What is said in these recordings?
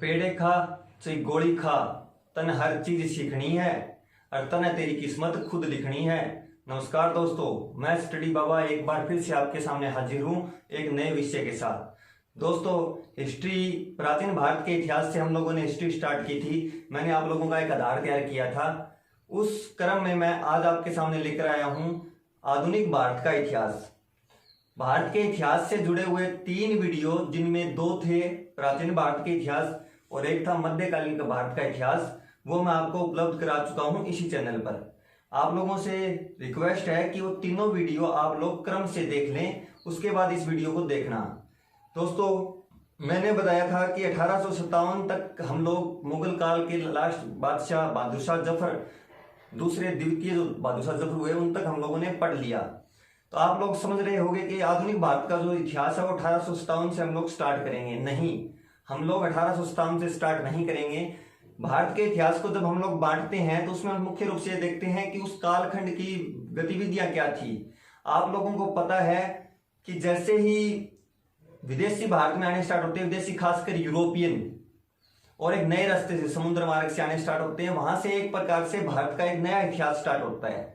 पेड़े खा चाहे गोली खा, तन हर चीज सीखनी है और तन तेरी किस्मत खुद लिखनी है। नमस्कार दोस्तों, मैं स्टडी बाबा एक बार फिर से आपके सामने हाजिर हूँ एक नए विषय के साथ। दोस्तों, हिस्ट्री, प्राचीन भारत के इतिहास से हम लोगों ने हिस्ट्री स्टार्ट की थी। मैंने आप लोगों का एक आधार तैयार किया था। उस क्रम में मैं आज आपके सामने लेकर आया हूँ आधुनिक भारत का इतिहास। भारत के इतिहास से जुड़े हुए 3 वीडियो, जिनमें 2 थे प्राचीन भारत के इतिहास और एक था मध्यकालीन का भारत का इतिहास, वो मैं आपको उपलब्ध करा चुका हूं इसी चैनल पर। आप लोगों से रिक्वेस्ट है कि वो तीनों वीडियो आप लोग क्रम से देख लें, उसके बाद इस वीडियो को देखना। दोस्तों, मैंने बताया था कि 1857 तक हम लोग मुगल काल के लास्ट बादशाह बहादुर शाह जफर, दूसरे द्वितीय जो बहादुर शाह जफर हुए, उन तक हम लोगों ने पढ़ लिया। तो आप लोग समझ रहे होंगे कि आधुनिक भारत का जो इतिहास है वो 1857 से हम लोग स्टार्ट करेंगे। नहीं, हम लोग 1857 से स्टार्ट नहीं करेंगे। भारत के इतिहास को जब हम लोग बांटते हैं तो उसमें हम मुख्य रूप से देखते हैं कि उस कालखंड की गतिविधियां क्या थी। आप लोगों को पता है कि जैसे ही विदेशी भारत में आने स्टार्ट होते हैं, विदेशी खासकर यूरोपियन, और एक नए रास्ते से समुद्र मार्ग से आने स्टार्ट होते हैं, वहां से एक प्रकार से भारत का एक नया इतिहास स्टार्ट होता है।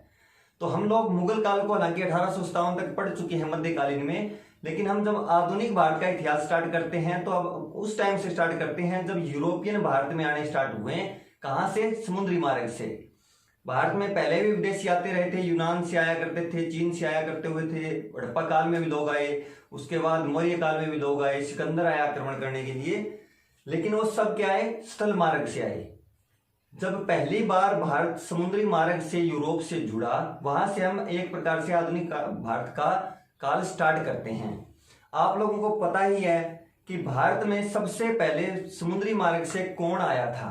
तो हम लोग मुगल काल को हालांकि 1857 तक पढ़ चुके हैं मध्यकालीन में, लेकिन हम जब आधुनिक भारत का इतिहास स्टार्ट करते हैं तो अब उस टाइम से स्टार्ट करते हैं जब यूरोपियन भारत में आने स्टार्ट हुए। कहां से? समुद्री मार्ग से। भारत में पहले भी विदेशी आते रहे थे, यूनान से आया करते थे, चीन से आया करते हुए थे, हड़प्पा काल में भी लोग आए, उसके बाद मौर्य काल में भी लोग आए, सिकंदर आया आक्रमण करने के लिए, लेकिन वो सब क्या आए? स्थल मार्ग से आए। जब पहली बार भारत समुद्री मार्ग से यूरोप से जुड़ा, वहां से हम एक प्रकार से आधुनिक भारत का काल स्टार्ट करते हैं। आप लोगों को पता ही है कि भारत में सबसे पहले समुद्री मार्ग से कौन आया था?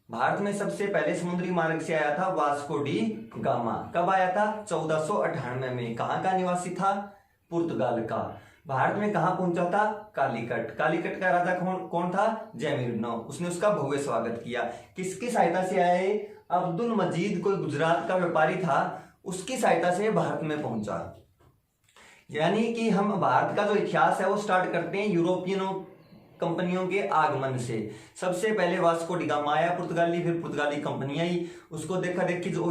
भारत में सबसे पहले समुद्री मार्ग से आया था वास्को डी गामा। कब आया था? 1498 में। कहां का निवासी था? पुर्तगाल का। भारत में कहां पहुंचा था? कालीकट। कालीकट का राजा कौन था? जयमिर्नो। उसने उसका भव्य स्वागत किया। किसकी सहायता से आए? अब्दुल मजीद, कोई गुजरात का व्यापारी था, उसकी सहायता से भारत में पहुंचा। यानी कि हम भारत का जो इतिहास है वो स्टार्ट करते हैं यूरोपियनों कंपनियों के आगमन से। सबसे पहले वास्को डी गामा आया पुर्तगाली, फिर पुर्तगाली कंपनी आई। उसको देखा देखी जो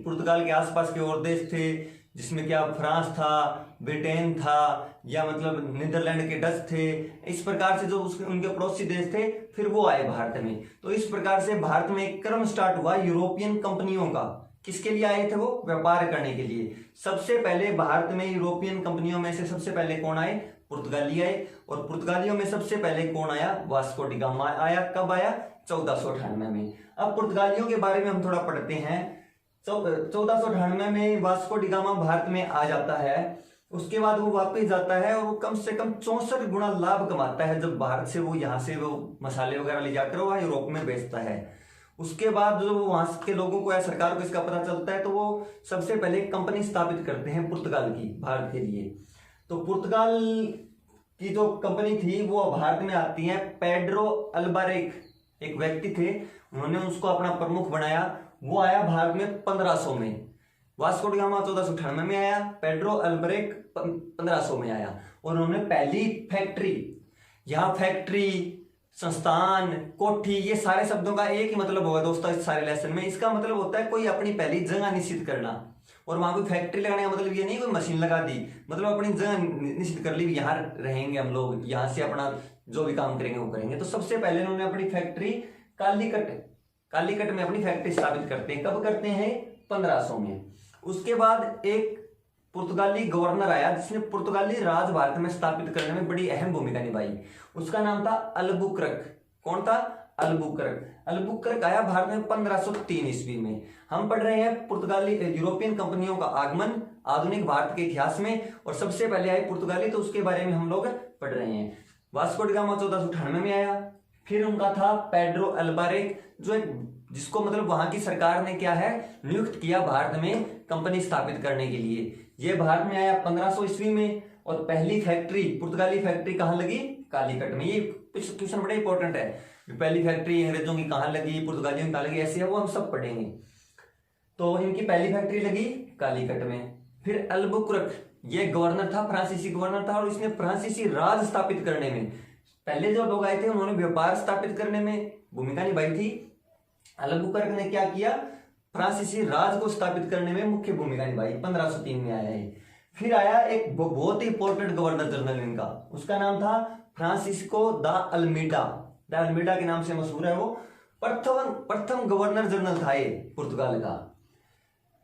पुर्तगाल के आसपास के और देश थे, जिसमें क्या फ्रांस था, ब्रिटेन था, या मतलब नीदरलैंड के डच थे, इस प्रकार से जो उनके पड़ोसी देश थे, फिर वो आए भारत में। तो इस प्रकार से भारत में एक क्रम स्टार्ट हुआ यूरोपियन कंपनियों का। किसके लिए आए थे वो? व्यापार करने के लिए। सबसे पहले भारत में यूरोपियन कंपनियों में से सबसे पहले कौन आए? पुर्तगाली आए। और पुर्तगालियों में सबसे पहले कौन आया? वास्को डी गामा आया। कब आया? 1498 में। अब पुर्तगालियों के बारे में हम थोड़ा पढ़ते हैं। 1498 में वास्को डी गामा भारत में आ जाता है। उसके बाद वो वापस जाता है और वो कम से कम 64 गुना लाभ कमाता है जब भारत से वो यहाँ से वो मसाले वगैरह ले जाकर वह यूरोप में बेचता है। उसके बाद जो वहां के लोगों को या सरकार को इसका पता चलता है तो वो सबसे पहले कंपनी स्थापित करते हैं पुर्तगाल की, भारत के लिए। तो पुर्तगाल की जो कंपनी थी वो भारत में आती है। पेड्रो अल्बारेक एक व्यक्ति थे, उन्होंने उसको अपना प्रमुख बनाया। वो आया भारत में 1500 में। वास्को डी गामा 1498 में आया, पेड्रो अल्बारेक 1500 में आया, और उन्होंने पहली फैक्ट्री, यहाँ फैक्ट्री, संस्थान, कोठी, ये सारे शब्दों का एक ही मतलब होगा दोस्तों इस सारे लेसन में। इसका मतलब होता है कोई अपनी पहली जगह निश्चित करना। और वहां कोई फैक्ट्री लगाने का मतलब ये नहीं कोई मशीन लगा दी, मतलब अपनी जगह निश्चित कर ली, यहाँ रहेंगे हम लोग, यहाँ से अपना जो भी काम करेंगे वो करेंगे। तो सबसे पहले उन्होंने अपनी फैक्ट्री कालीकट में अपनी फैक्ट्री स्थापित करते हैं। कब करते हैं? 1500 में। उसके बाद एक पुर्तगाली गवर्नर आया जिसने पुर्तगाली राज भारत में स्थापित करने में बड़ी अहम भूमिका निभाई। उसका नाम था अल्बुकर्क। कौन था? अल्बुकर्क। अल्बुकर्क आया भारत में 1503 ईस्वी में। हम पढ़ रहे हैं पुर्तगाली यूरोपियन कंपनियों का आगमन आधुनिक भारत के इतिहास में, और सबसे पहले आए पुर्तगाली, तो उसके बारे में हम लोग पढ़ रहे हैं। वास्को डी गामा 1498 में आया। फिर उनका था पेड्रो अल्बारेक, जिसको मतलब वहां की सरकार ने क्या है, नियुक्त किया भारत में कंपनी स्थापित करने के लिए। ये भारत में आया 1500 ईस्वी में, और पहली फैक्ट्री, पुर्तगाली फैक्ट्री कहां लगी? कालीकट में। ये क्वेश्चन बड़ा इंपॉर्टेंट है, पहली फैक्ट्री अंग्रेजों की कहां लगी, पुर्तगालियों की कहां लगी, ऐसे है वो हम सब पढ़ेंगे। तो इनकी पहली फैक्ट्री लगी कालीकट में। फिर अल्बुकर्क, ये गवर्नर था, फ्रांसीसी गवर्नर था, और इसने फ्रांसीसी राज स्थापित करने में पहले जो लोग आए थे उन्होंने व्यापार स्थापित करने में भूमिका निभाई थी। अल्बुकर्क ने क्या किया, फ्रांसीसी राज को स्थापित करने में मुख्य भूमिका निभाई। 1503 में आया है। फिर आया एक बहुत ही इंपॉर्टेंट गवर्नर जनरल इनका, उसका नाम था Francisco de Almeida. De Almeida के नाम से मशहूर है वो। प्रथम गवर्नर जनरल था ये पुर्तगाल का।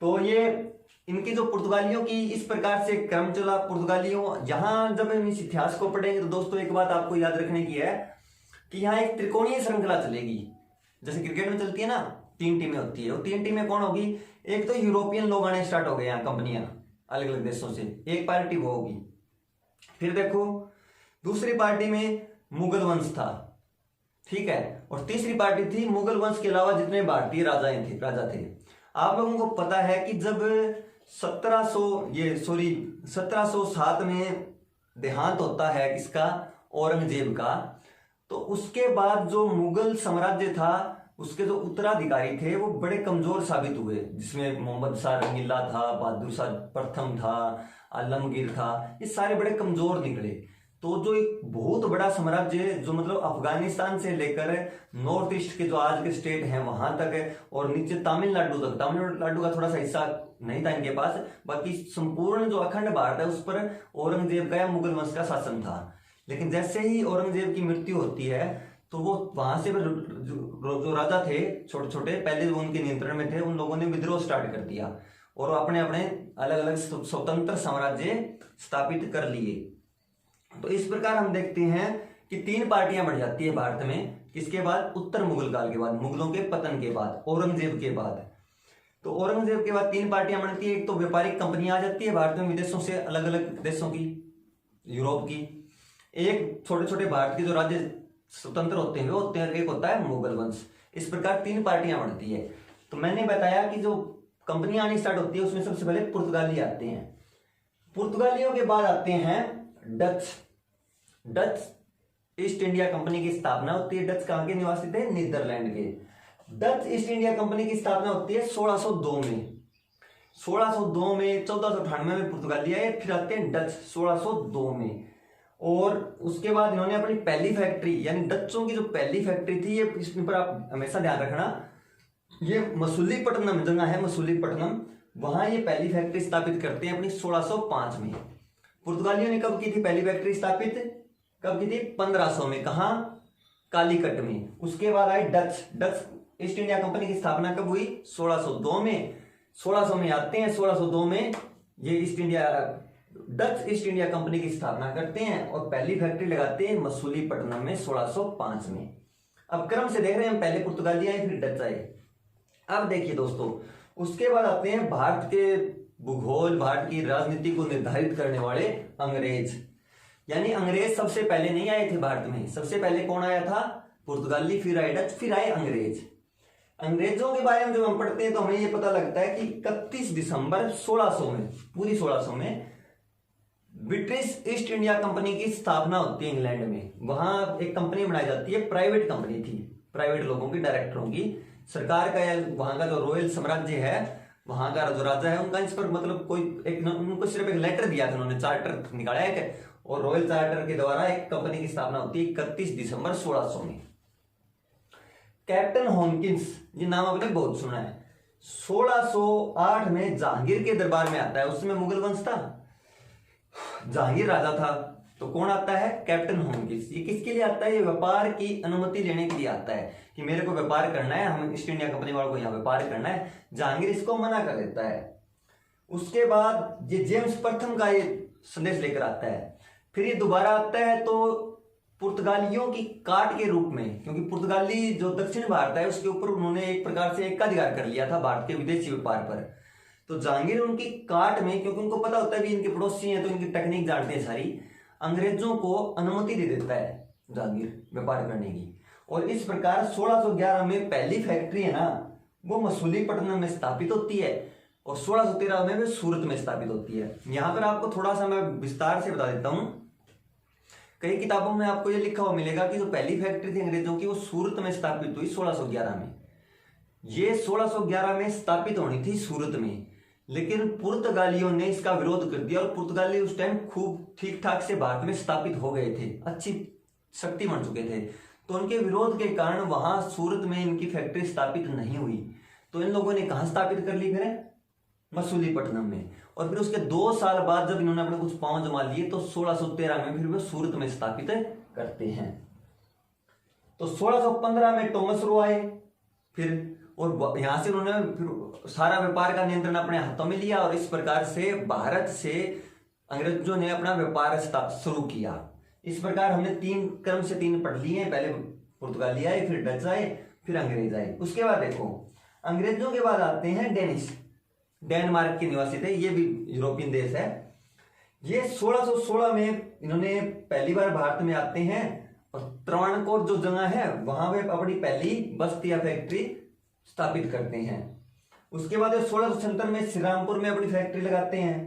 तो ये इनके जो पुर्तगालियों की इस प्रकार से क्रम चला। पुर्तगालियों, यहां जब हम इस इतिहास को पढ़ेंगे तो दोस्तों एक बात आपको याद रखने की है कि यहाँ एक त्रिकोणीय श्रृंखला चलेगी। जैसे क्रिकेट में चलती है ना, 3 टीमें होती है। वो 3 टीमें कौन होगी, एक तो यूरोपियन लोग आने स्टार्ट हो गए यहाँ, कंपनियां अलग अलग देशों से, एक पार्टी वो होगी। फिर देखो दूसरी पार्टी में मुगल वंश था, ठीक है, और तीसरी पार्टी थी मुगल वंश के अलावा जितने भारतीय राजा थे। आप लोगों को पता है कि जब 1707 में देहांत होता है किसका, औरंगजेब का, तो उसके बाद जो मुगल साम्राज्य था उसके जो उत्तराधिकारी थे वो बड़े कमजोर साबित हुए, जिसमें मोहम्मद शाह रंगीला था, बहादुर शाह प्रथम था, आलमगीर था, ये सारे बड़े कमजोर निकले। तो जो एक बहुत बड़ा साम्राज्य जो मतलब अफगानिस्तान से लेकर नॉर्थ ईस्ट के जो आज के स्टेट हैं वहां तक है, और नीचे तमिलनाडु तक, तमिलनाडु का थोड़ा सा हिस्सा नहीं था इनके पास, बाकी संपूर्ण जो अखंड भारत है उस पर औरंगजेब का या मुगल वंश का शासन था। लेकिन जैसे ही औरंगजेब की मृत्यु होती है तो वो वहां से जो राजा थे छोटे छोटे पहले जो उनके नियंत्रण में थे, उन लोगों ने विद्रोह स्टार्ट कर दिया और अपने अपने अलग अलग स्वतंत्र साम्राज्य स्थापित कर लिए। तो इस प्रकार हम देखते हैं कि 3 पार्टियां बढ़ जाती है भारत में, किसके बाद, उत्तर मुगल काल के बाद, मुगलों के पतन के बाद, औरंगजेब के बाद। तो औरंगजेब के बाद 3 पार्टियां बनती है। एक तो व्यापारिक कंपनियां आ जाती है भारत में विदेशों से, अलग अलग देशों की, यूरोप की। एक छोटे छोटे भारत के जो राज्य स्वतंत्र होते हैं वो होते हैं, एक होता है मुगल वंश। इस प्रकार 3 पार्टियां बनती है। तो मैंने बताया कि जो कंपनियां आनी स्टार्ट होती है उसमें सबसे पहले पुर्तगाली आते हैं। पुर्तगालियों के बाद आते हैं डच ईस्ट इंडिया कंपनी की स्थापना होती है। डच कहां के निवासी थे, नीदरलैंड के। डच ईस्ट इंडिया कंपनी की स्थापना होती है 1602 में। 1602 में 1498 में पुर्तगाली आए, फिर आते हैं डच 1602 में। और उसके बाद इन्होंने अपनी पहली फैक्ट्री, यानी डच्चों की जो पहली फैक्ट्री थी, ये इसमें पर आप हमेशा ध्यान रखना, ये मसूलीपट्टनम जगह है, मसूलीपट्टनम, वहां ये पहली फैक्ट्री स्थापित करते हैं अपनी 1605 में। पुर्तगालियों ने कब की थी पहली फैक्ट्री स्थापित, कब की थी, 1500 में। कहा, कालीकट में। उसके बाद आई डच ईस्ट इंडिया कंपनी की स्थापना कब हुई, 1602 में। 1600 में आते हैं, 1602 में ये डच ईस्ट इंडिया कंपनी की स्थापना करते हैं और पहली फैक्ट्री लगाते हैं मसूलीपट्टनम में 1605 में। अब क्रम से देख रहे हैं हम, पहले पुर्तगाली आए फिर डच आए। अब देखिए दोस्तों, उसके बाद आते हैं भारत के भूगोल, भारत की राजनीति को निर्धारित करने वाले अंग्रेज। यानी अंग्रेज सबसे पहले नहीं आए थे भारत में, सबसे पहले कौन आया था, पुर्तगाली, फिर आए डच, फिर आए अंग्रेज। अंग्रेजों के बारे में जब हम पढ़ते हैं तो हमें यह पता लगता है कि 31 दिसंबर 1600 में, पूरी 1600 में ब्रिटिश ईस्ट इंडिया कंपनी की स्थापना होती है इंग्लैंड में। वहां एक कंपनी बनाई जाती है, प्राइवेट कंपनी थी, प्राइवेट लोगों की, डायरेक्टरों की। सरकार का या वहां का जो रॉयल साम्राज्य है, वहां का जो राजा है, उनका इस पर मतलब कोई एक, उनको सिर्फ एक लेटर दिया था उन्होंने, चार्टर निकाला है, और रॉयल चार्टर के द्वारा एक कंपनी की स्थापना होती है 31 दिसंबर 1600 में। कैप्टन हॉकिंस, ये नाम आपने बहुत सुना है। 1608 में जहांगीर के दरबार में आता है, उसमें मुगल वंश था, जहांगीर राजा था। तो कौन आता है, कैप्टन हॉकिंस। ये किसके लिए आता है, ये व्यापार की अनुमति लेने के लिए आता है कि मेरे को व्यापार करना है, हम ईस्ट इंडिया कंपनी वालों को यहाँ व्यापार करना है। जहांगीर इसको मना कर देता है। उसके बाद ये जेम्स प्रथम का ये संदेश लेकर आता है। फिर ये दोबारा आता है तो पुर्तगालियों की काट के रूप में, क्योंकि पुर्तगाली जो दक्षिण भारत है उसके ऊपर उन्होंने एक प्रकार से एकाधिकार कर लिया था भारत के विदेशी व्यापार पर। तो जहांगीर उनकी काट में, क्योंकि उनको पता होता है कि इनके पड़ोसी हैं तो इनकी टेक्निक जानते हैं सारी, अंग्रेजों को अनुमति दे देता है जहांगीर व्यापार करने की। और इस प्रकार 1611 में पहली फैक्ट्री है ना, वो मसूलीपट्टनम में स्थापित होती है और 1613 में वो सूरत में स्थापित होती है। यहां पर आपको थोड़ा सा मैं विस्तार से बता देता हूं। कई किताबों में आपको ये लिखा हुआ मिलेगा कि जो पहली फैक्ट्री थी अंग्रेजों की वो सूरत में स्थापित हुई 1611 में। ये 1611 में स्थापित होनी थी सूरत में, लेकिन पुर्तगालियों ने इसका विरोध कर दिया और पुर्तगाली उस टाइम खूब ठीक ठाक से भारत में स्थापित हो गए थे, अच्छी शक्ति बन चुके थे। तो उनके विरोध के कारण वहां सूरत में इनकी फैक्ट्री स्थापित नहीं हुई। तो इन लोगों ने कहां स्थापित कर ली फिर? मसूलीपट्टनम में। और फिर उसके 2 साल बाद जब इन्होंने अपने कुछ पांव जमा लिए तो 1613 में फिर वे सूरत में स्थापित करते हैं। तो 1615 में टॉमस रो आए फिर, और यहां से उन्होंने फिर सारा व्यापार का नियंत्रण अपने हाथों में लिया और इस प्रकार से भारत से अंग्रेजों ने अपना व्यापार शुरू किया। इस प्रकार हमने 3 क्रम से 3 पढ़ लिए हैं। पहले पुर्तगाली आए, फिर डच आए, फिर अंग्रेज आए। उसके बाद देखो अंग्रेजों के बाद आते हैं डेनिश। डेनमार्क के निवासी थे, ये भी यूरोपियन देश है। ये 1616 में इन्होंने पहली बार भारत में आते हैं और त्रावणकोर जो जगह है वहां वे अपनी पहली बस्ती या फैक्ट्री स्थापित करते हैं। उसके बाद 1676 में श्रीरामपुर में अपनी फैक्ट्री लगाते हैं।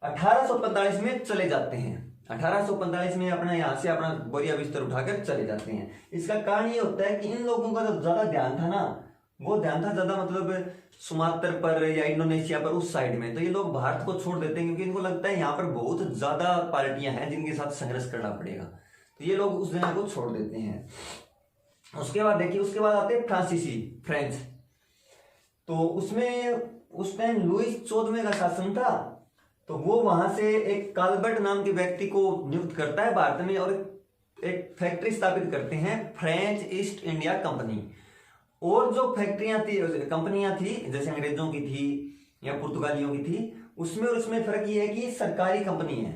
1845 में चले जाते हैं। 1845 में अपना यहां से अपना बोरिया बिस्तर उठाकर चले जाते हैं। इसका कारण ये होता है कि इन लोगों का जो ज्यादा ध्यान था ना, वो ध्यान था ज्यादा मतलब सुमात्र पर या इंडोनेशिया पर, उस साइड में। तो ये लोग भारत को छोड़ देते हैं क्योंकि इनको लगता है यहाँ पर बहुत ज्यादा पार्टियां हैं जिनके साथ संघर्ष करना पड़ेगा। तो ये लोग उस जगह को छोड़ देते हैं। उसके बाद देखिए, उसके बाद आते हैं फ्रांसीसी, फ्रेंच। तो उसमें उस टाइम लुईस 14वें का शासन था। तो वो वहां से एक काल्बर्ट नाम के व्यक्ति को नियुक्त करता है भारत में और एक फैक्ट्री स्थापित करते हैं, फ्रेंच ईस्ट इंडिया कंपनी। और जो फैक्ट्रियां थी, कंपनियां थी, जैसे अंग्रेजों की थी या पुर्तगालियों की थी, उसमें और उसमें फर्क ये है कि सरकारी कंपनी है,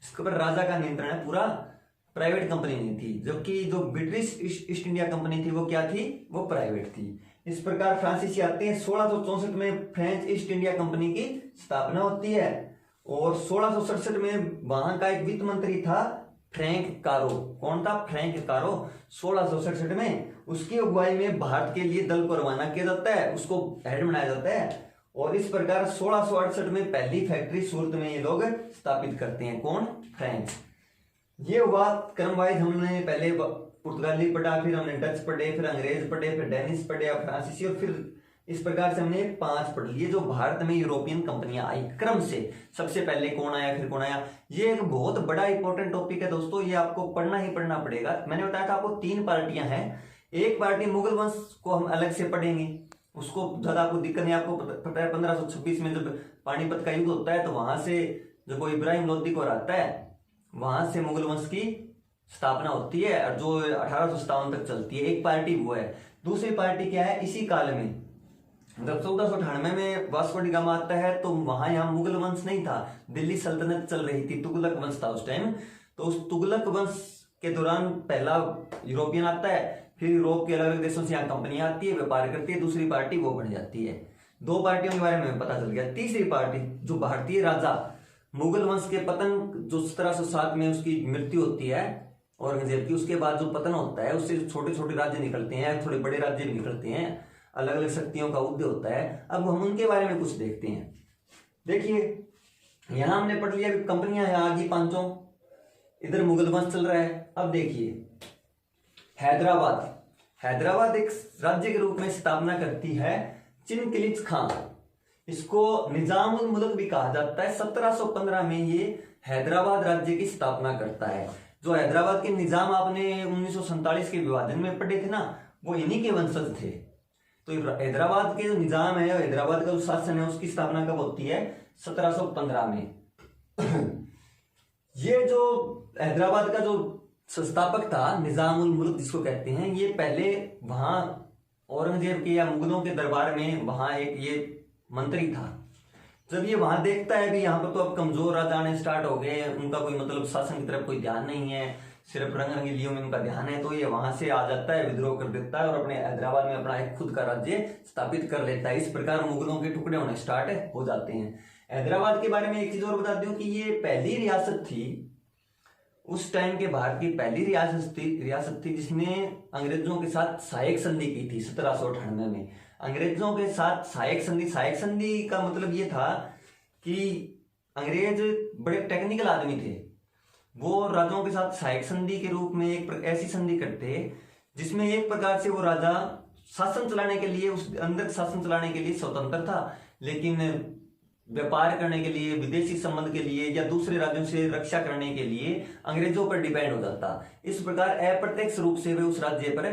इसके ऊपर राजा का नियंत्रण है, पूरा प्राइवेट कंपनी नहीं थी। जबकि जो ब्रिटिश ईस्ट इंडिया कंपनी थी वो क्या थी? वो प्राइवेट थी। इस प्रकार फ्रांसीसी आते हैं। 1664 में फ्रेंच ईस्ट इंडिया कंपनी की स्थापना होती है और 1667 में वहां का एक वित्त मंत्री था फ्रैंक कारो। कौन था? फ्रैंक कारो। 1667 में उसकी अगुवाई में भारत के लिए दल को रवाना किया जाता है, उसको हेड बनाया जाता है। और इस प्रकार 1668 में पहली फैक्ट्री सूरत में ये लोग स्थापित करते हैं। कौन? फ्रेंच। ये हुआ क्रम वाइज। हमने पहले पुर्तगाली पढ़ा, फिर हमने डच पढ़े, फिर अंग्रेज पढ़े, फिर डेनिश पढ़े, अब फ्रांसीसी, और फिर इस प्रकार से हमने 5 पढ़ लिए जो भारत में यूरोपियन कंपनियां आई क्रम से। सबसे पहले कौन आया, फिर कौन आया। ये एक बहुत बड़ा इंपॉर्टेंट टॉपिक है दोस्तों, ये आपको पढ़ना ही पढ़ना पड़ेगा। मैंने बताया था आपको 3 पार्टियां हैं। एक पार्टी मुगल वंश को हम अलग से पढ़ेंगे, उसको ज्यादा आपको दिक्कत नहीं। आपको पता है 1526 में जब पानीपत का युद्ध होता है तो वहां से जब वो इब्राहिम लोदी को हराता है, वहां से मुगल वंश की स्थापना होती है और जो 1857 तक चलती है। एक पार्टी वो है। दूसरी पार्टी क्या है? इसी काल में जब 1498 में वास्को डी गामा आता है तो वहां यहाँ मुगल वंश नहीं था, दिल्ली सल्तनत चल रही थी, तुगलक वंश था उस टाइम। तो उस तुगलक वंश के दौरान पहला यूरोपियन आता है, फिर यूरोप के अलग अलग देशों से यहाँ कंपनियां आती है, व्यापार करती है। दूसरी पार्टी वो बन जाती है। 2 पार्टियों के बारे में पता चल गया। तीसरी पार्टी जो भारतीय राजा, मुगल वंश के पतन जो 1707 में उसकी मृत्यु होती है औरंगजेब की, उसके बाद जो पतन होता है उससे छोटे छोटे राज्य निकलते हैं, थोड़े बड़े राज्य भी निकलते हैं, अलग अलग शक्तियों का उदय होता है। अब हम उनके बारे में कुछ देखते हैं। देखिए यहां हमने पढ़ लिया कंपनियां हैं आगे 5, इधर मुगल वंश चल रहा है। अब देखिए हैदराबाद, हैदराबाद एक राज्य के रूप में स्थापना करती है चिनकिलिच खां। इसको निजाम उल मुल्क भी कहा जाता है। 1715 में ये हैदराबाद राज्य की स्थापना करता है। जो हैदराबाद के निजाम आपने 1947 के विभाजन में पढ़े थे ना, वो इन्हीं के वंशज थे। तो हैदराबाद के जो निजाम है, हैदराबाद का जो शासन है, उसकी स्थापना कब होती है? 1715 में। ये जो हैदराबाद का जो संस्थापक था निजाम उल मुल्क जिसको कहते हैं, ये पहले वहां औरंगजेब के या मुगलों के दरबार में वहां एक ये मंत्री था। जब ये वहां देखता है भी यहाँ पर तो अब कमजोर राजा आने स्टार्ट हो गए, उनका कोई मतलब शासन की तरफ कोई ध्यान नहीं है, सिर्फ रंग रंगीलियों में उनका ध्यान है, तो ये वहां से आ जाता है, विद्रोह कर देता है और अपने हैदराबाद में अपना एक खुद का राज्य स्थापित कर लेता है। इस प्रकार मुगलों के टुकड़े होने स्टार्ट हो जाते हैं। हैदराबाद के बारे में एक चीज और बता दूं कि ये पहली रियासत थी, उस टाइम के भारत की पहली रियासत थी जिसने अंग्रेजों के साथ सहायक संधि की थी 1798 में। अंग्रेजों के साथ सहायक संधि का मतलब ये था कि अंग्रेज बड़े टेक्निकल आदमी थे, वो राजाओं के साथ सहायक संधि के रूप में एक ऐसी संधि करते जिसमें एक प्रकार से वो राजा शासन चलाने के लिए, उस अंदर शासन चलाने के लिए स्वतंत्र था, लेकिन व्यापार करने के लिए, विदेशी संबंध के लिए या दूसरे राज्यों से रक्षा करने के लिए अंग्रेजों पर डिपेंड हो जाता। इस प्रकार अप्रत्यक्ष रूप से वे उस राज्य पर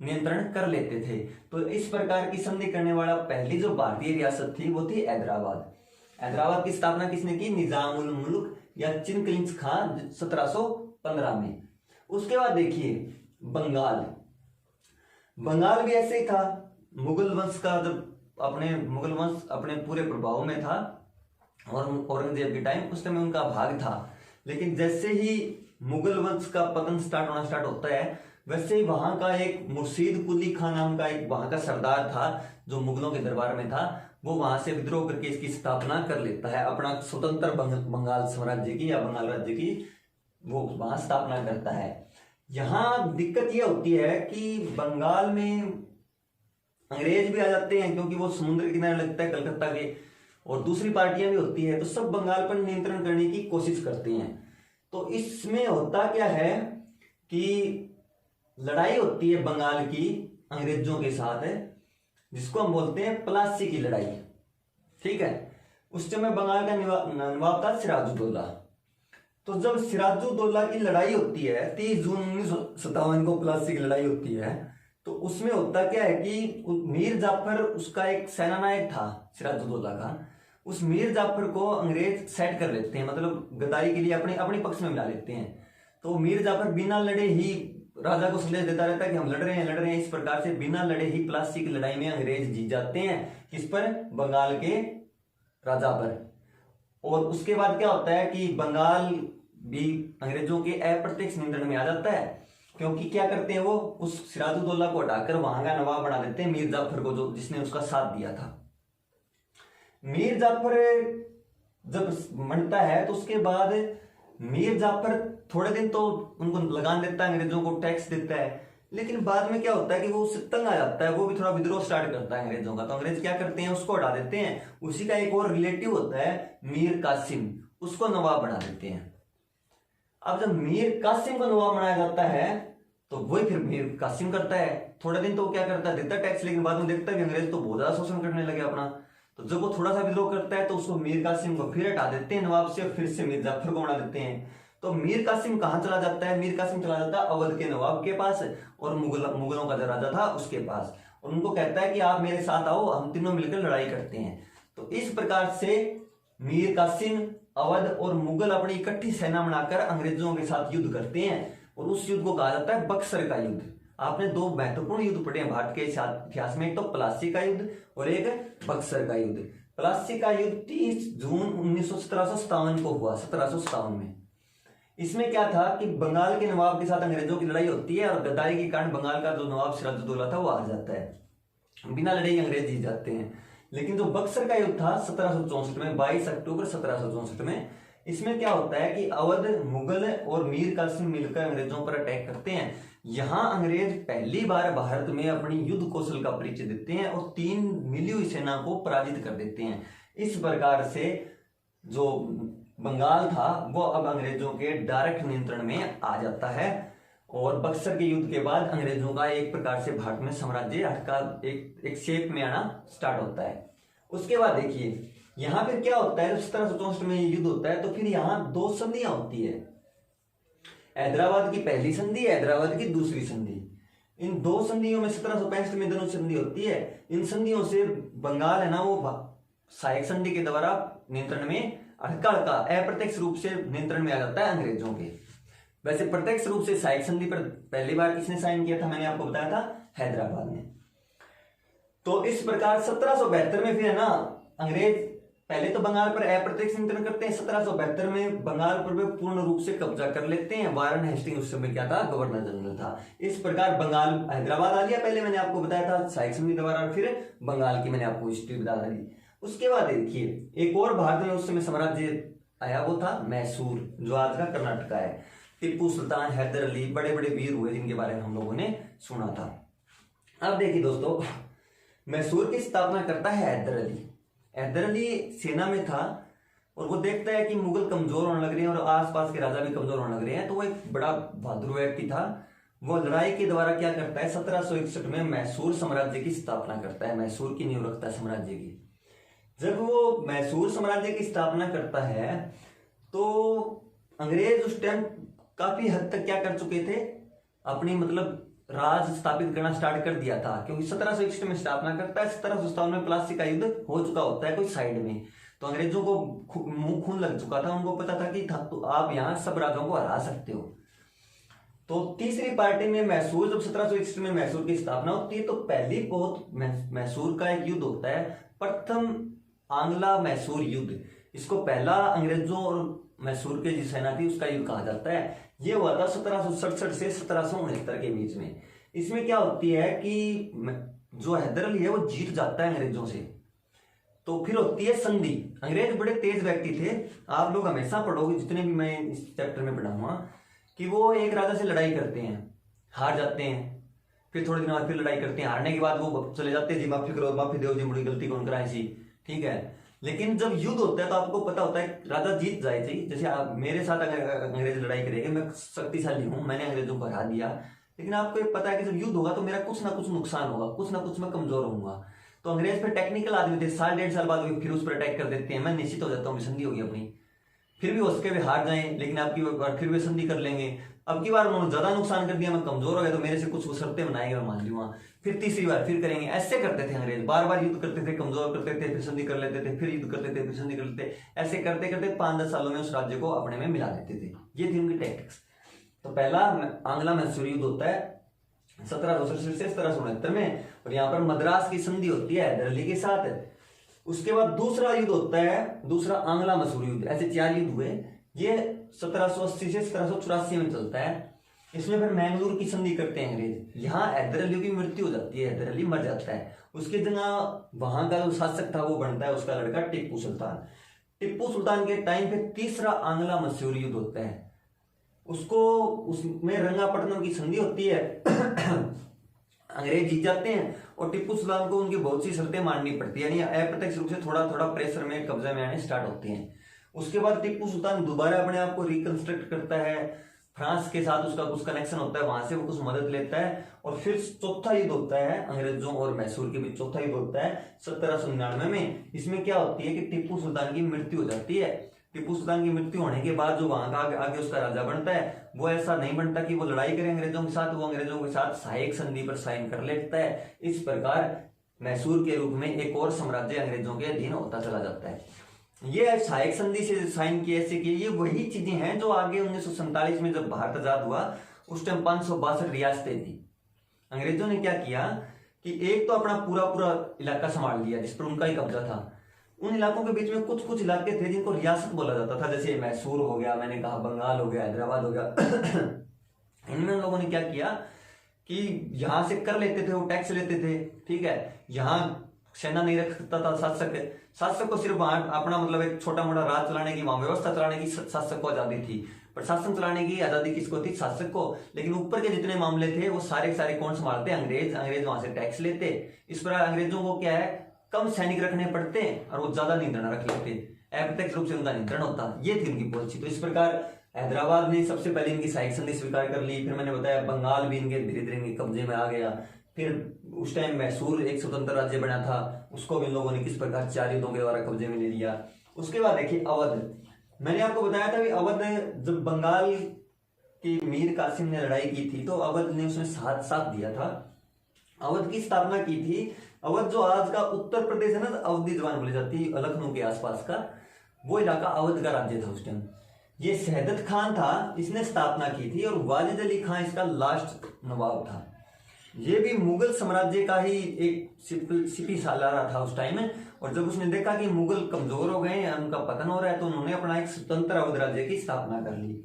नियंत्रण कर लेते थे। तो इस प्रकार की संधि करने वाला पहली जो भारतीय रियासत थी वो थी हैदराबाद। हैदराबाद की स्थापना किसने की? निजाम उल मुल्क या चिंगलिंज खान 1715 में। उसके बाद देखिए बंगाल। बंगाल भी ऐसे ही था। मुगल वंश का जब मुगल वंश अपने पूरे प्रभाव में था और औरंगजेब के टाइम उस समय उनका भाग था, लेकिन जैसे ही मुगल वंश का पतन स्टार्ट होता है वैसे ही वहां का एक मुर्शीद कुली खान नाम का एक वहां का सरदार था जो मुगलों के दरबार में था। वो वहां से विद्रोह करके इसकी स्थापना कर लेता है, अपना स्वतंत्र बंगाल साम्राज्य की या बंगाल राज्य की वो वहां स्थापना करता है। यहाँ दिक्कत यह होती है कि बंगाल में अंग्रेज भी आ जाते हैं क्योंकि वो समुद्र के किनारे लगता है कलकत्ता के, और दूसरी पार्टियां भी होती है, तो सब बंगाल पर नियंत्रण करने की कोशिश करते हैं। तो इसमें होता क्या है कि लड़ाई होती है बंगाल की अंग्रेजों के साथ, जिसको हम बोलते हैं प्लासी की लड़ाई। ठीक है, उस समय बंगाल का नवाब था सिराजुद्दौला। तो जब सिराजुद्दौला की लड़ाई होती है 30 जून 1957 को प्लासी की लड़ाई होती है, तो उसमें होता क्या है कि मीर जाफर उसका एक सेनानायक था सिराजुद्दौला का। उस मीर जाफर को अंग्रेज सेट कर लेते हैं, मतलब गद्दारी के लिए अपने पक्ष में मिला लेते हैं। तो मीर जाफर बिना लड़े ही राजा को संदेश देता रहता है कि हम लड़ रहे हैं। इस प्रकार से बिना लड़े ही प्लासी की लड़ाई में अंग्रेज जीत जाते हैं। किस पर? बंगाल के राजा पर। और उसके बाद क्या होता है कि बंगाल भी अंग्रेजों के अप्रत्यक्ष नियंत्रण में आ जाता है, क्योंकि क्या करते हैं वो उस सिराजुद्दौला को हटाकर वहां का नवाब बना देते हैं मीर जाफर को, जो जिसने उसका साथ दिया था। मीर जाफर जब बनता है तो उसके बाद मीर जाफर थोड़े दिन तो उनको लगान देता है, अंग्रेजों को टैक्स देता है, लेकिन बाद में क्या होता है कि वो उससे तंग आ जाता है, वो भी थोड़ा विद्रोह स्टार्ट करता है अंग्रेजों का। तो अंग्रेज क्या करते हैं, उसको हटा देते हैं। उसी का एक और रिलेटिव होता है मीर कासिम, उसको नवाब बना देते हैं। अब जब मीर कासिम को नवाब बनाया जाता है तो वही फिर मीर कासिम करता है। थोड़े दिन तो वो क्या करता है, देता टैक्स, लेकिन बाद में देखता है कि अंग्रेज तो बहुत ज्यादा शोषण करने लगे अपना। तो जब वो थोड़ा सा विद्रोह करता है तो उसको मीर कासिम को फिर हटा देते हैं नवाब से, फिर से मीर जाफर को बना देते हैं। तो मीर कासिम कहां चला जाता है? मीर कासिम चला जाता है अवध के नवाब के पास और मुगलों का जो राजा था उसके पास, और उनको कहता है कि आप मेरे साथ आओ, हम तीनों मिलकर लड़ाई करते हैं। तो इस प्रकार से मीर कासिम, अवध और मुगल अपनी इकट्ठी सेना बनाकर अंग्रेजों के साथ युद्ध करते हैं, और उस युद्ध को कहा जाता है बक्सर का युद्ध। आपने दो महत्वपूर्ण युद्ध पढ़े हैं भारत के इतिहास में, एक तो प्लासी का युद्ध और एक बक्सर का युद्ध। प्लासी का युद्ध 30 जून 1757 को हुआ, 1757 में। इसमें क्या था कि बंगाल के नवाब के साथ अंग्रेजों की लड़ाई होती है, और गद्दारी के कारण बंगाल का जो नवाब सिराजुद्दौला था वो आ जाता है, बिना लड़े ही अंग्रेज जीत जाते हैं। लेकिन जो बक्सर का युद्ध था 1764 में, 22 अक्टूबर 1764 में, इसमें क्या होता है कि अवध, मुगल और मीर कासिम मिलकर अंग्रेजों पर अटैक करते हैं। यहां अंग्रेज पहली बार भारत में अपनी युद्ध कौशल का परिचय देते हैं और 3 मिली हुई सेना को पराजित कर देते हैं। इस प्रकार से जो बंगाल था वो अब अंग्रेजों के डायरेक्ट नियंत्रण में आ जाता है, और बक्सर के युद्ध के बाद अंग्रेजों का एक प्रकार से भारत में साम्राज्य का एक शेप में आना स्टार्ट होता है। उसके बाद देखिए यहां फिर क्या होता है, 1764 में युद्ध होता है, तो फिर यहां 2 संधियां होती है। हैदराबाद की पहली संधि, हैदराबाद की दूसरी संधि। इन 2 संधियों में 1765 में दोनों संधि होती है। इन संधियों से बंगाल है ना वो सहायक संधि के द्वारा नियंत्रण में हल्का अप्रत्यक्ष रूप से नियंत्रण में आ जाता है अंग्रेजों के। वैसे प्रत्यक्ष रूप से सहायक संधि पर पहली बार किसने साइन किया था, मैंने आपको बताया था हैदराबाद ने। तो इस प्रकार 1772 में फिर है ना अंग्रेज पहले तो बंगाल पर अप्रत्यक्ष नियंत्रण करते हैं। 1772 में बंगाल पर वे पूर्ण रूप से कब्जा कर लेते हैं। वारन हेस्टिंग उस समय क्या था, गवर्नर जनरल था। इस प्रकार बंगाल हैदराबाद आ गया, पहले मैंने आपको बताया था सहायक संधि द्वारा, फिर बंगाल की मैंने आपको हिस्ट्री बता दी। उसके बाद देखिए एक और भारत में उस समय साम्राज्य आया, वो था मैसूर, जो आज का कर्नाटका है। टिप्पू सुल्तान, हैदर अली, बड़े बड़े वीर हुए जिनके बारे में हम लोगों ने सुना था। अब देखिए दोस्तों, मैसूर की स्थापना करता है हैदर अली। हैदर अली सेना में था और वो देखता है कि मुगल कमजोर होने लग रहे हैं और आसपास के राजा भी कमजोर होने लग रहे हैं, तो वो एक बड़ा बहादुर व्यक्ति था। वो लड़ाई के द्वारा क्या करता है, 1761 में मैसूर साम्राज्य की स्थापना करता है, मैसूर की नींव रखता है साम्राज्य की। जब वो मैसूर साम्राज्य की स्थापना करता है तो अंग्रेज उस टाइम काफी हद तक क्या कर चुके थे, अपनी मतलब राज स्थापित करना स्टार्ट कर दिया था, क्योंकि 1761 में स्थापना करता है, 1757 में प्लासी का युद्ध हो चुका होता है कोई साइड में। तो अंग्रेजों को मुंह खून लग चुका था, उनको पता था कि तो आप यहाँ सब राजाओं को हरा सकते हो। तो तीसरी पार्टी में मैसूर, जब 1761 में मैसूर की स्थापना होती है तो पहली बहुत मैसूर का एक युद्ध होता है, प्रथम आंग्ला मैसूर युद्ध। इसको पहला अंग्रेजों और मैसूर के जो सेना थी उसका युद्ध कहा जाता है। ये हुआ था 1767 से 1769 के बीच में। इसमें क्या होती है कि जो हैदर अली है वो जीत जाता है अंग्रेजों से। तो फिर होती है संधि। अंग्रेज बड़े तेज व्यक्ति थे, आप लोग हमेशा पढ़ोगे जितने भी मैं इस चैप्टर में पढ़ाऊंगा कि वो एक राजा से लड़ाई करते हैं, हार जाते हैं, फिर थोड़े दिन बाद फिर लड़ाई करते हैं, हारने के बाद वो चले जाते हैं, जी माफी करो, माफी दो जी, मुझे गलती कौन कराए सी, ठीक है। लेकिन जब युद्ध होता है तो आपको पता होता है राजा जीत जाए चाहिए। जैसे आप मेरे साथ अगर अंग्रेज लड़ाई करेंगे, मैं शक्तिशाली हूं, मैंने अंग्रेजों को हरा दिया, लेकिन आपको एक पता है कि जब युद्ध होगा तो मेरा कुछ ना कुछ नुकसान होगा, कुछ ना कुछ मैं कमजोर होऊंगा। तो अंग्रेज फिर टेक्निकल आदमी थे, साल 1.5 साल बाद फिर उस पर अटैक कर देते हैं, मैं निश्चित हो जाता हूँ संधि होगी अपनी, फिर भी उसके भी हार जाएं, लेकिन आपकी बार फिर भी संधि कर लेंगे। अब की बार उन्होंने ज्यादा नुकसान कर दिया, मैं कमजोर हो गया, तो मेरे से कुछ शर्तें बनाएंगे, मैं मान लूंगा, फिर तीसरी बार फिर करेंगे। ऐसे करते थे अंग्रेज, बार बार युद्ध करते थे, कमजोर करते थे, फिर संधि कर लेते थे, फिर युद्ध करते थे, फिर संधि कर लेते, ऐसे करते करते 5-10 सालों में उस राज्य को अपने में मिला देते थे। ये थी उनकी टैक्टिक्स। तो पहला आंग्ला मैसूर युद्ध होता है 1767 से 1769 में, और यहाँ पर मद्रास की संधि होती है हैदर अली के साथ। उसके बाद दूसरा युद्ध होता है, दूसरा आंग्ला मैसूर युद्ध। ऐसे 4 युद्ध हुए, ये 1780 से 1784 में चलता है। इसमें फिर मैंगलोर की संधि करते हैं अंग्रेज, यहाँ हैदर अली की मृत्यु हो जाती है, हैदर अली मर जाता है, उसकी जगह वहां का जो शासक था वो बनता है उसका लड़का टिप्पू सुल्तान। टिप्पू सुल्तान के टाइम पे तीसरा आंग्ला मैसूर युद्ध होता है, उसको उसमें रंगापट्टनम की संधि होती है। अंग्रेज जीत जाते हैं और टिप्पू सुल्तान को उनकी बहुत सी शर्तें माननी पड़ती है, यानी अप्रत्यक्ष रूप से थोड़ा थोड़ा प्रेशर में कब्जा में आने स्टार्ट होते हैं। उसके बाद टिप्पू सुल्तान दोबारा अपने आप को रिकंस्ट्रक्ट करता है, फ्रांस के साथ उसका कुछ कनेक्शन होता है, वहां से वो कुछ मदद लेता है, और फिर चौथा युद्ध होता है अंग्रेजों और मैसूर के बीच, चौथा युद्ध होता है 1799 में। इसमें क्या होती है कि टिप्पू सुल्तान की मृत्यु हो जाती है। टिप्पू सुल्तान की मृत्यु होने के बाद जो वहां का आगे उसका राजा बनता है, वो ऐसा नहीं बनता कि वो लड़ाई करे अंग्रेजों के साथ, वो अंग्रेजों के साथ सहायक संधि पर साइन कर लेता है। इस प्रकार मैसूर के रूप में एक और साम्राज्य अंग्रेजों के अधीन होता चला जाता है। ये सहायक संधि से साइन किए, ऐसे किए, ये वही चीजें हैं जो आगे 1947 में जब भारत आजाद हुआ उस टाइम 562 रियासतें थी। अंग्रेजों ने क्या किया कि एक तो अपना पूरा पूरा इलाका संभाल लिया जिस पर उनका ही कब्जा था। उन इलाकों के बीच में कुछ कुछ इलाके थे जिनको रियासत बोला जाता था, जैसे मैसूर हो गया, मैंने कहा बंगाल हो गया, हैदराबाद हो गया। इनमें उन लोगों ने क्या किया कि यहां से कर लेते थे, वो टैक्स लेते थे, ठीक है। यहाँ सेना नहीं रख सकता था शासक, शासक को सिर्फ वहां अपना मतलब एक छोटा मोटा राज चलाने की, वहां व्यवस्था चलाने की शासक को आजादी थी, प्रशासन चलाने की आजादी किसको थी? शासक को। लेकिन ऊपर के जितने मामले थे वो सारे सारे कौन संभालते? अंग्रेज। अंग्रेज वहां से टैक्स लेते। इस पर अंग्रेजों को क्या है, कम सैनिक रखने पड़ते और वो ज्यादा नियंत्रण रख लेते, अप्रत्यक्ष रूप से उनका नियंत्रण होता। ये थी उनकी पॉलिसी। तो इस प्रकार हैदराबाद ने सबसे पहले इनकी सहायक संधि स्वीकार कर ली। फिर मैंने बताया बंगाल भी इनके धीरे धीरे इनके कब्जे में आ गया। फिर उस टाइम मैसूर एक स्वतंत्र राज्य बना था, उसको भी इन लोगों ने किस प्रकार 4 युद्धों के द्वारा कब्जे में ले लिया। उसके बाद देखिए अवध। मैंने आपको बताया था कि अवध जब बंगाल की मीर कासिम ने लड़ाई की थी तो अवध ने उसमें साथ दिया था। अवध की स्थापना की थी। अवध जो आज का उत्तर प्रदेश है ना, अवधी जबान बोली जाती है, लखनऊ के आसपास का वो इलाका अवध का राज्य था उस टाइम। ये शहदत खान था, इसने स्थापना की थी, और वाजिद अली खान इसका लास्ट नवाब था। ये भी मुगल साम्राज्य का ही एक सिपी सालार था उस टाइम में। और जब उसने देखा कि मुगल कमजोर हो गए, उनका पतन हो रहा है, तो उन्होंने अपना एक स्वतंत्र अवध राज्य की स्थापना कर ली।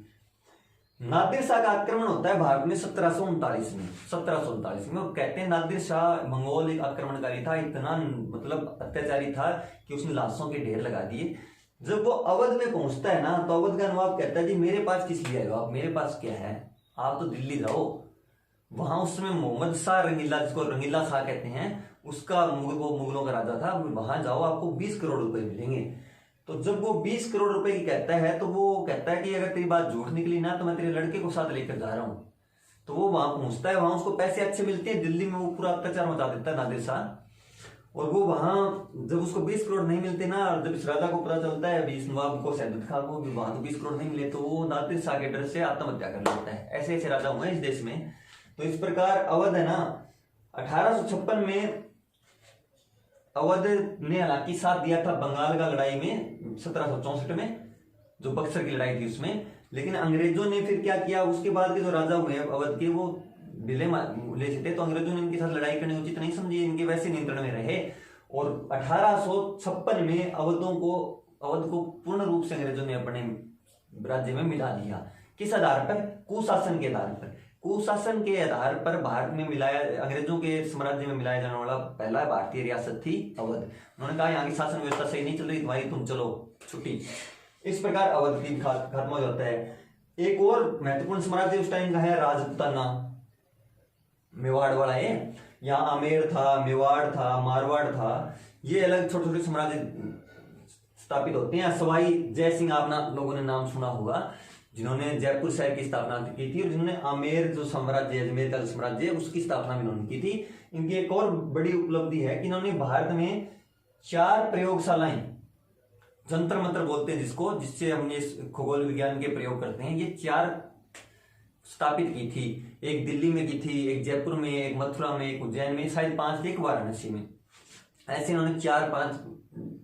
नादिर शाह का आक्रमण होता है भारत में 1739 में। 1739 में कहते हैं नादिर शाह मंगोल एक आक्रमणकारी था, इतना मतलब अत्याचारी था कि उसने लाशों के ढेर लगा दिए। जब वो अवध में पहुंचता है ना, तो अवध का नवाब कहता है कि मेरे पास किस लिए आए हो आप, मेरे पास क्या है, आप तो दिल्ली जाओ। वहां उस समय मोहम्मद शाह रंगीला, जिसको रंगीला शाह कहते हैं, उसका वो मुगलों का राजा था, वहां जाओ आपको 20 करोड़ रुपए मिलेंगे। तो जब वो 20 करोड़ रुपए की कहता है तो वो कहता है कि अगर तेरी बात झूठ निकली ना तो मैं तेरे लड़के को साथ लेकर जा रहा हूं। तो वो वहां पहुंचता है, वहां उसको पैसे अच्छे मिलते हैं, दिल्ली में वो पूरा अत्याचार मचा देता है नादिर शाह। और वो वहां जब उसको 20 करोड़ नहीं मिलते ना, और जब इस राजा को पता चलता है अभी इस नवाब को सैयद खान को वहां तो 20 करोड़ नहीं मिले, तो वो नादिर शाह के डर से आत्महत्या कर लेता है। ऐसे ऐसे राजा हुए इस देश में। तो इस प्रकार अवध है ना 1856 में अवध ने हालांकि साथ दिया था बंगाल का लड़ाई में 1764 में, जो बक्सर की लड़ाई थी उसमें। लेकिन अंग्रेजों ने फिर क्या किया, उसके बाद के जो राजा हुए अवध के वो ढीले थे, तो अंग्रेजों ने इनके साथ लड़ाई करनी उचित नहीं समझी, इनके वैसे नियंत्रण में रहे। और 1856 में अवध को पूर्ण रूप से अंग्रेजों ने अपने राज्य में मिला दिया। किस आधार पर? कुशासन के आधार पर। कुशासन के आधार पर भारत में मिलाया, अंग्रेजों के साम्राज्य में मिलाया जाने वाला पहला भारतीय रियासत थी अवध। उन्होंने कहा यहाँ की शासन व्यवस्था सही नहीं चल रही, तुम्हारी तुम चलो छुट्टी। इस प्रकार अवध की खत्म हो जाता है। एक और महत्वपूर्ण साम्राज्य उस टाइम का है राजपूताना, मेवाड़ वाला है। यहाँ आमेर था, मेवाड़ था, मारवाड़ था, ये अलग छोटे छोटे साम्राज्य स्थापित होते हैं। सवाई जय सिंह आप लोगों ने नाम सुना होगा, जिन्होंने जयपुर शहर की स्थापना की थी, और जिन्होंने आमेर जो साम्राज्य है, अजमेर का जो साम्राज्य है, उसकी स्थापना भी इन्होंने की थी। इनकी एक और बड़ी उपलब्धि है कि इन्होंने भारत में 4 प्रयोगशालाएं, जंतर मंत्र बोलते हैं जिसको, जिससे हम ये खगोल विज्ञान के प्रयोग करते हैं, ये 4 स्थापित की थी। एक दिल्ली में की थी, एक जयपुर में, एक मथुरा में, एक उज्जैन में, शायद 5 एक वाराणसी में। ऐसे इन्होंने 4-5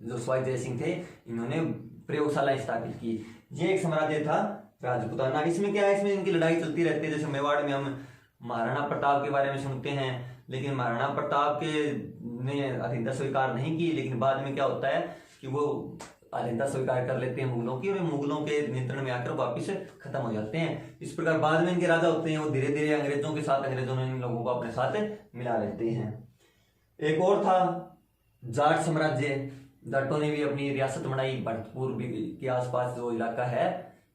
जो सवाई जय सिंह थे, इन्होंने प्रयोगशालाएं स्थापित की। ये एक साम्राज्य था राजपूताना। इसमें क्या है, इसमें इनकी लड़ाई चलती रहती है। जैसे मेवाड़ में हम महाराणा प्रताप के बारे में सुनते हैं, लेकिन महाराणा प्रताप के ने अधीनता स्वीकार नहीं की, लेकिन बाद में क्या होता है कि वो अधीनता स्वीकार कर लेते हैं मुगलों की, और मुगलों के नियंत्रण में आकर वापिस खत्म हो जाते हैं। इस प्रकार बाद में इनके राजा होते हैं, वो धीरे धीरे अंग्रेजों के साथ, अंग्रेजों ने इन लोगों को अपने साथ मिला लेते हैं। एक और था जाट साम्राज्य। जाटों ने भी अपनी रियासत बनाई, भरतपुर के आसपास जो इलाका है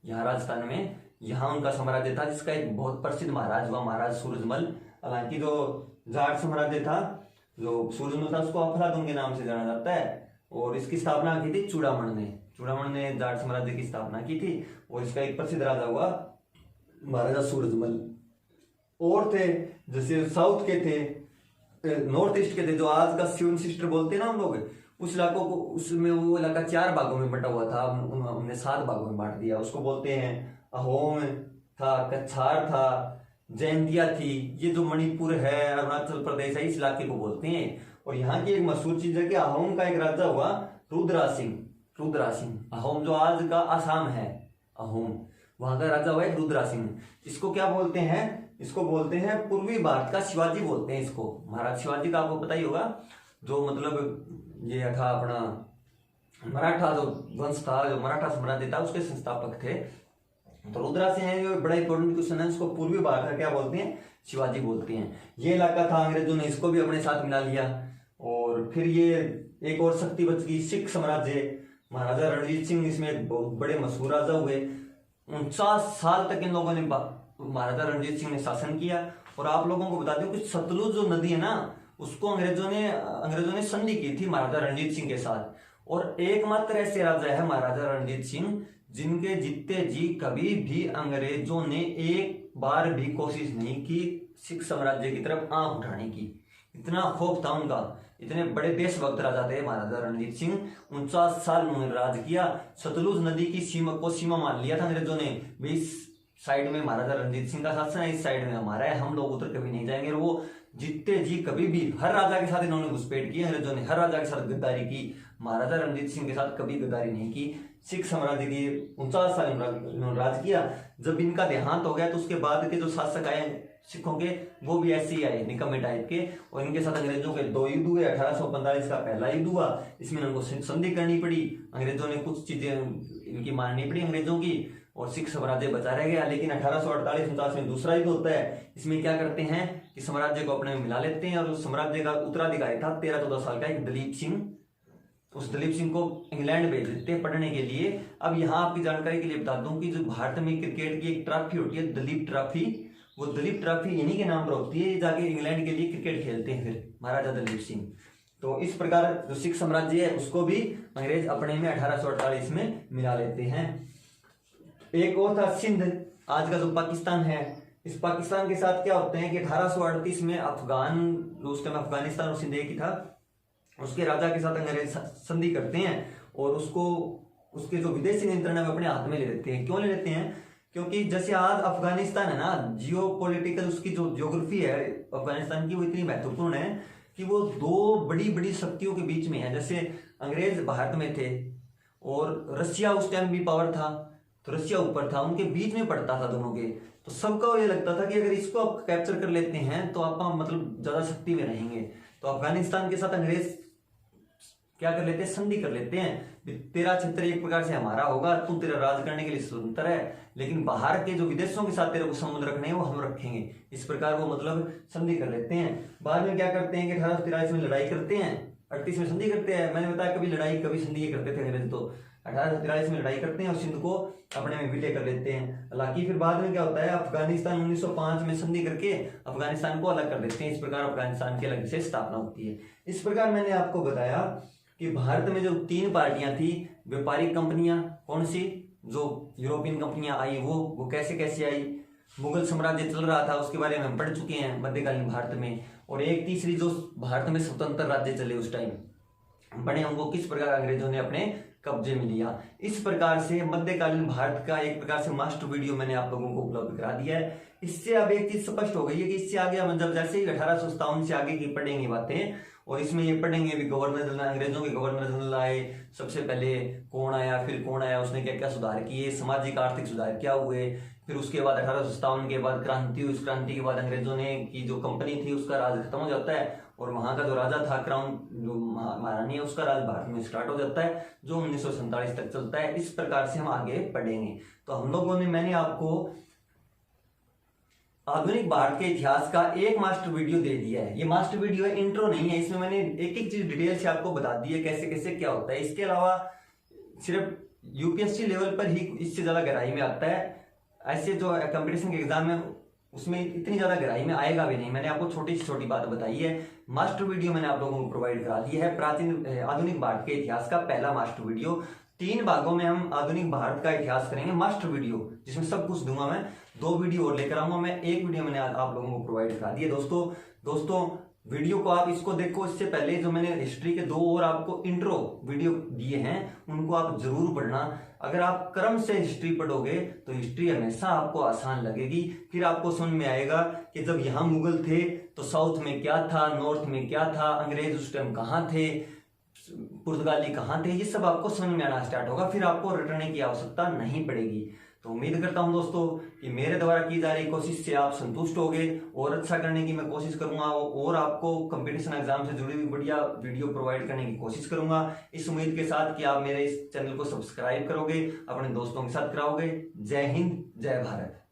यहाँ राजस्थान में, यहाँ उनका साम्राज्य था, जिसका एक बहुत प्रसिद्ध महाराज हुआ, महाराज सूरजमल। हालांकि जो जाट साम्राज्य था, जो सूरजमल था, उसको अफलातून के नाम से जाना जाता है। और इसकी स्थापना की थी चूड़ामण ने जाट साम्राज्य की स्थापना की थी, और इसका एक प्रसिद्ध राजा हुआ महाराजा सूरजमल। और थे जैसे साउथ के थे, नॉर्थ ईस्ट के थे, जो आज का 7 सिस्टर बोलते हैं ना हम लोग, उस इलाकों को, उसमें वो इलाका 4 भागों में बटा हुआ था, हमने 7 भागों में बांट दिया। उसको बोलते हैं अहोम था, कछार था, जैंतिया थी, ये जो मणिपुर है, अरुणाचल प्रदेश है, इस इलाके को बोलते हैं। और यहाँ की एक मशहूर चीज है कि अहोम का एक राजा हुआ रुद्रा सिंह। अहोम जो आज का आसाम है, अहोम, वहां का राजा हुआ एक रुद्रा सिंह। इसको क्या बोलते हैं? इसको बोलते हैं पूर्वी भारत का शिवाजी बोलते हैं इसको। महाराज शिवाजी का आपको पता ही होगा, जो मतलब ये था अपना मराठा जो वंश था, जो मराठा साम्राज्य था, उसके संस्थापक थे। तो रुद्रा सिंह बड़ा इंपॉर्टेंट क्वेश्चन है, इसको पूर्वी भारत का क्या बोलते हैं? शिवाजी बोलते हैं। ये इलाका था, अंग्रेजों ने इसको भी अपने साथ मिला लिया। और फिर ये एक और शक्ति बच गई, सिख साम्राज्य। महाराजा रणजीत सिंह इसमें बहुत बड़े मशहूर राजा हुए। 49 साल तक इन लोगों ने, महाराजा रणजीत सिंह ने शासन किया। और आप लोगों को बता दूं कि सतलुज जो नदी है ना, उसको अंग्रेजों ने संधि की थी महाराजा रणजीत सिंह के साथ। और एकमात्र ऐसे राजा है महाराजा रणजीत सिंह, जिनके जीते जी कभी भी अंग्रेजों ने एक बार भी कोशिश नहीं की सिख साम्राज्य की तरफ आंख उठाने की। इतना खौफ था उनका, इतने बड़े देशभक्त राजा थे महाराजा रणजीत सिंह। 49 साल उन्होंने राज किया। सतलुज नदी की सीमा मान लिया था अंग्रेजों ने, 20 साइड में महाराजा रणजीत सिंह का शासन है, इस साइड में हमारा है, हम लोग उधर कभी नहीं जाएंगे। और वो जीतते जी कभी भी, हर राजा के साथ इन्होंने घुसपैठ की, अंग्रेजों ने हर राजा के साथ गद्दारी की, महाराजा रणजीत सिंह के साथ कभी गद्दारी नहीं की। सिख साम्राज्य की 49 साल इन्होंने राज किया। जब इनका देहांत हो गया तो उसके बाद के जो शासक आए सिखों के, वो भी ऐसे ही आए, निकम्मे टाइप के। और इनके साथ अंग्रेजों के 2 युद्ध हुए। 1845 का पहला युद्ध हुआ, इसमें इनको संधि करनी पड़ी, अंग्रेजों ने कुछ चीजें इनकी माननी पड़ी अंग्रेजों की, और सिख साम्राज्य बचा रह गया। लेकिन 1848-49 में दूसरा युद्ध होता है। इसमें क्या करते हैं कि साम्राज्य को अपने में मिला लेते हैं। और उस साम्राज्य का उत्तराधिकारी था 13-14 साल का एक दलीप सिंह। उस दलीप सिंह को इंग्लैंड भेज देते हैं पढ़ने के लिए। अब यहाँ आपकी जानकारी के लिए बता दूं कि जो भारत में क्रिकेट की एक ट्रॉफी होती है, दलीप ट्रॉफी, वो दलीप ट्रॉफी इन्हीं के नाम पर होती है। जाके इंग्लैंड के लिए क्रिकेट खेलते हैं फिर महाराजा दलीप सिंह। तो इस प्रकार जो सिख साम्राज्य है उसको भी अंग्रेज अपने में 1848 में मिला लेते हैं। एक और था सिंध, आज का जो पाकिस्तान है। इस पाकिस्तान के साथ क्या होते हैं कि 1838 में अफगान, उस टाइम अफगानिस्तान और सिंध एक ही था, उसके राजा के साथ अंग्रेज संधि करते हैं और उसको उसके जो विदेशी नियंत्रण है वो अपने हाथ में ले लेते हैं। क्यों ले लेते हैं? क्योंकि जैसे आज अफगानिस्तान है ना, जियो पॉलिटिकल उसकी जो ज्योग्राफी है अफगानिस्तान की वो इतनी महत्वपूर्ण है कि वो दो बड़ी बड़ी शक्तियों के बीच में है। जैसे अंग्रेज भारत में थे और रशिया उस टाइम भी पावर था, तो रशिया ऊपर था, उनके बीच में पड़ता था दोनों के। तो सबको ये लगता था कि अगर इसको आप कैप्चर कर लेते हैं तो आप मतलब ज्यादा शक्ति में रहेंगे। तो अफगानिस्तान के साथ अंग्रेज क्या कर लेते हैं? संधि कर लेते हैं। तेरा क्षेत्र एक प्रकार से हमारा होगा, तू तेरा राज करने के लिए स्वतंत्र है, लेकिन बाहर के जो विदेशों के साथ तेरे को संबंध रखने हैं वो हम रखेंगे। इस प्रकार वो मतलब संधि कर लेते हैं। बाद में क्या करते हैं कि 1843 में लड़ाई करते हैं, 38 में संधि करते हैं। मैंने बताया कभी लड़ाई कभी संधि ये करते थे अंग्रेज। तो 1843 में लड़ाई करते हैं और सिंध को अपने में विलय कर लेते हैं। हालांकि फिर बाद में क्या होता है, अफगानिस्तान 1905 में संधि करके अफगानिस्तान को अलग कर देते हैं। इस प्रकार अफगानिस्तान की अलग से स्थापना होती है। इस प्रकार मैंने आपको बताया कि भारत में जो 3 पार्टियां थी, व्यापारिक कंपनियां कौन सी, जो यूरोपियन कंपनियां आई वो कैसे कैसे आई, मुगल साम्राज्य चल रहा था उसके बारे में हम पढ़ चुके हैं मध्यकालीन भारत में, और एक तीसरी जो भारत में स्वतंत्र राज्य चले उस टाइम बने, उनको किस प्रकार अंग्रेजों ने अपने कब्जे में लिया। इस प्रकार से मध्यकालीन भारत का एक प्रकार से मास्टर वीडियो मैंने आप लोगों को उपलब्ध करा दिया है। इससे अब एक चीज स्पष्ट हो गई है कि इससे आगे मतलब जैसे ही 1857 से आगे की पढ़ेंगे बातें, और इसमें ये पढ़ेंगे भी गवर्नर जनरल, अंग्रेजों के गवर्नर जनरल आए, सबसे पहले कौन आया, फिर कौन आया, उसने क्या क्या सुधार किए, सामाजिक आर्थिक सुधार क्या हुए, फिर उसके बाद 1857 के बाद क्रांति हुई। उस क्रांति के बाद अंग्रेजों ने की जो कंपनी थी उसका राज खत्म हो जाता है और वहां का जो राजा था क्राउन जो महारानी है उसका राज भारत में स्टार्ट हो जाता है, जो 1947 तक चलता है। इस प्रकार से हम आगे पढ़ेंगे। तो हम लोगों ने मैंने आपको आधुनिक भारत के इतिहास का एक मास्टर वीडियो दे दिया है। ये मास्टर वीडियो है, इंट्रो नहीं है। इसमें मैंने एक एक चीज डिटेल से आपको बता दी है कैसे कैसे क्या होता है। इसके अलावा सिर्फ यूपीएससी लेवल पर ही इससे ज्यादा गहराई में आता है। ऐसे जो कंपटीशन के एग्जाम है उसमें इतनी ज्यादा गहराई में आएगा भी नहीं। मैंने आपको छोटी से छोटी बात बताई है। मास्टर वीडियो मैंने आप लोगों को प्रोवाइड करा दिया है। प्राचीन आधुनिक भारत के इतिहास का पहला मास्टर वीडियो। 3 भागों में हम आधुनिक भारत का इतिहास करेंगे मास्टर वीडियो, जिसमें सब कुछ दूंगा मैं। 2 वीडियो और लेकर आऊंगा मैं। एक वीडियो मैंने आप लोगों को प्रोवाइड करा दिया। दोस्तों वीडियो को आप इसको देखो। इससे पहले जो मैंने हिस्ट्री के 2 और आपको इंट्रो वीडियो दिए हैं उनको आप जरूर पढ़ना। अगर आप क्रम से हिस्ट्री पढ़ोगे तो हिस्ट्री हमेशा आपको आसान लगेगी। फिर आपको समझ में आएगा कि जब यहाँ मुगल थे तो साउथ में क्या था, नॉर्थ में क्या था, अंग्रेज उस टाइम कहाँ थे, पुर्तगाली कहाँ थे, ये सब आपको समझ में आना स्टार्ट होगा। फिर आपको रटने की आवश्यकता नहीं पड़ेगी। तो उम्मीद करता हूं दोस्तों कि मेरे द्वारा की जा रही कोशिश से आप संतुष्ट होगे और अच्छा करने की मैं कोशिश करूंगा और आपको कंपटीशन एग्जाम से जुड़ी हुई बढ़िया वीडियो प्रोवाइड करने की कोशिश करूंगा, इस उम्मीद के साथ कि आप मेरे इस चैनल को सब्सक्राइब करोगे, अपने दोस्तों के साथ कराओगे। जय हिंद, जय भारत।